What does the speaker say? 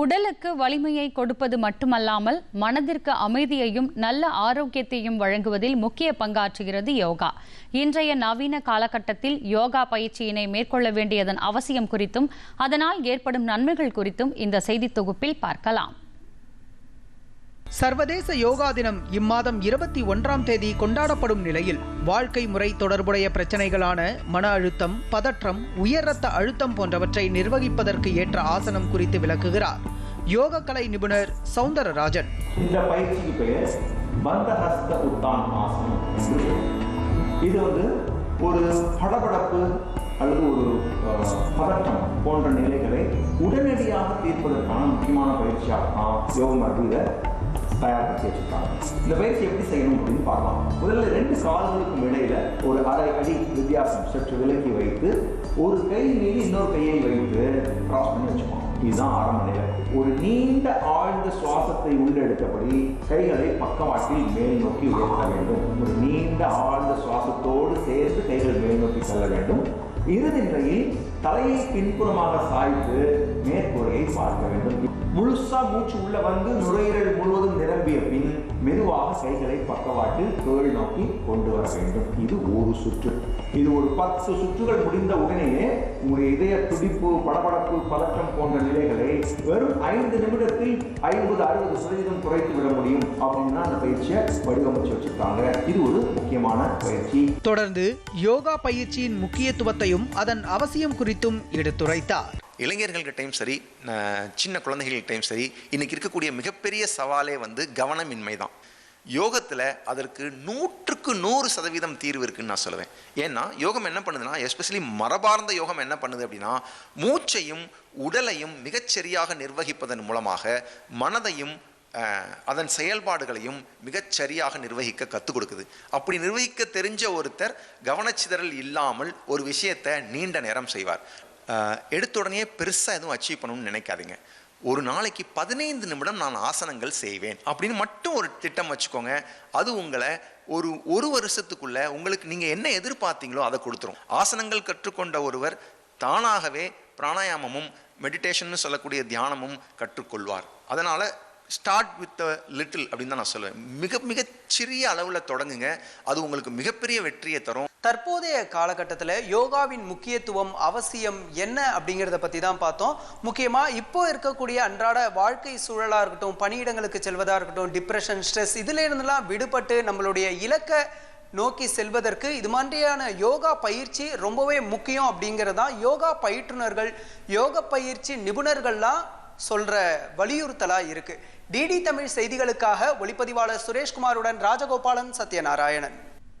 உடலுக்கு வலிமையை கொடுப்பது மட்டுமல்லாமல் மனதிற்கு அமைதியையும் நல்ல ஆரோக்கியத்தையும் வழங்குவதில் முக்கிய பங்காற்றுகிறது யோகா. இன்றைய நவீன காலகட்டத்தில் யோகா பயிற்சியினை மேற்கொள்ள வேண்டியதன் அவசியம் குறித்தும் அதனால் ஏற்படும் நன்மைகள் குறித்தும் இந்த செய்தி தொகுப்பில் பார்க்கலாம். சர்வதேச யோகா தினம் இம்மாதம் 21ஆம் தேதி கொண்டாடப்படும் நிலையில் வாழ்க்கை முறை தொடர்புடைய பிரச்சனைகளான மன அழுத்தம், பதற்றம், உயர் ரத்த அழுத்தம் போன்றவற்றை நிர்வகிப்பதற்கு ஏற்ற ஆசனம் குறித்து விளக்குகிறார் யோக கலை நிபுணர் சௌந்தரராஜன். இந்த பயிற்சிக்கு பெயர் பந்தஹஸ்த உத்தான் ஆசனம் என்று. இது ஒரு படபடப்பு அல்லது ஒரு பதற்றம் போன்ற நிலைகளை உடனடியாக தீர்ப்பதற்கான முக்கியமான பயிற்சியாக யோக மரபு இதை தயாரித்து வச்சுருக்காங்க. இந்த பயிற்சி எப்படி செய்யணும் அப்படின்னு பார்க்கலாம். முதல்ல 2 கால்களுக்கும் இடையில ஒரு அரை அடி வித்தியாசம் சற்று விலக்கி வைத்து ஒரு கை மீது இன்னொரு கையை வைத்து கிராஸ் பண்ணி வச்சுக்கணும். இதுதான் ஆரம்ப நிலை. ஒரு நீண்ட ஆழ்ந்த சுவாசத்தை உள்ளெடுத்தபடி கைகளை பக்கவாட்டில் மேல் நோக்கி உயர்த்த வேண்டும். ஒரு நீண்ட ஆழ்ந்த சுவாசத்தோடு சேர்த்து கைகள் மேல் நோக்கி செல்ல வேண்டும். இறுதி நிலையில் தலையை பின்புறமாக சாய்த்து மேற்கூரையை பார்க்க வேண்டும். முழுசா மூச்சு உள்ள வந்து நுரையீரல் முழுவதும் நிரம்பிய பின் மெதுவாக கைகளை பக்கவாட்டில் கீழ் நோக்கி கொண்டு வர வேண்டும். இது ஒரு சுற்று. இது ஒரு 10 சுற்றுகள் முடிந்த உடனேயே உங்களுடைய இதய துடிப்பு, படபடப்பு, பதற்றம் போன்ற நிலைகளை வெறும் 5 நிமிடத்தில் 50-60% குறைத்து விட முடியும் அப்படின்னா அந்த பயிற்சியை வடிவமைச்சு வச்சிருக்காங்க. இது ஒரு முக்கியமான பயிற்சி. தொடர்ந்து யோகா பயிற்சியின் முக்கியத்துவத்தையும் அதன் அவசியம் குறித்தும் எடுத்துரைத்தார். இளைஞர்கள்கிட்டையும் சரி, சின்ன குழந்தைகள்கிட்டையும் சரி, இன்னைக்கு இருக்கக்கூடிய மிகப்பெரிய சவாலே கவனமின்மை தான். யோகத்தில் அதற்கு 100க்கு 100% தீர்வு இருக்குன்னு நான் சொல்லுவேன். ஏன்னா யோகம் என்ன பண்ணுதுன்னா, எஸ்பெஷலி மரபார்ந்த யோகம் என்ன பண்ணுது அப்படின்னா, மூச்சையும் உடலையும் மிகச்சரியாக நிர்வகிப்பதன் மூலமாக மனதையும் அதன் செயல்பாடுகளையும் மிகச்சரியாக நிர்வகிக்க கற்றுக் கொடுக்குது. அப்படி நிர்வகிக்க தெரிஞ்ச ஒருத்தர் கவனச்சிதறல் இல்லாமல் ஒரு விஷயத்தை நீண்ட நேரம் செய்வார். எடுத்த உடனே பெருசாக எதுவும் அச்சீவ் பண்ணணும்னு நினைக்காதீங்க. ஒரு நாளைக்கு 15 நிமிடம் நான் ஆசனங்கள் செய்வேன் அப்படின்னு மட்டும் ஒரு திட்டம் வச்சுக்கோங்க. அது உங்களை ஒரு வருஷத்துக்குள்ள உங்களுக்கு நீங்கள் என்ன எதிர்பார்த்தீங்களோ அதை கொடுத்துரும். ஆசனங்கள் கற்றுக்கொண்ட ஒருவர் தானாகவே பிராணாயாமமும் மெடிடேஷன் சொல்லக்கூடிய தியானமும் கற்றுக்கொள்வார். அதனால் ஸ்டார்ட் வித் லிட்டில் அப்படின்னு தான் நான் சொல்லுவேன். மிக சிறிய அளவில் தொடங்குங்க. அது உங்களுக்கு மிகப்பெரிய வெற்றியை தரும். தற்போதைய காலகட்டத்தில் யோகாவின் முக்கியத்துவம், அவசியம் என்ன அப்படிங்கிறத பற்றி தான் பார்த்தோம். முக்கியமாக இப்போ இருக்கக்கூடிய அன்றாட வாழ்க்கை சூழலாக இருக்கட்டும், பணியிடங்களுக்கு செல்வதாக இருக்கட்டும், டிப்ரெஷன், ஸ்ட்ரெஸ் இதில் இருந்தெல்லாம் விடுபட்டு நம்மளுடைய இலக்கை நோக்கி செல்வதற்கு இது மாதிரியான யோகா பயிற்சி ரொம்பவே முக்கியம் அப்படிங்கிறதான் யோகா பயிற்றுனர்கள், யோக பயிற்சி நிபுணர்கள்லாம் சொல்ற வலியுறுத்தலா இருக்கு. டிடி தமிழ் செய்திகளுக்காக ஒளிப்பதிவாளர் சுரேஷ்குமாருடன் ராஜகோபாலன், சத்யநாராயணன்.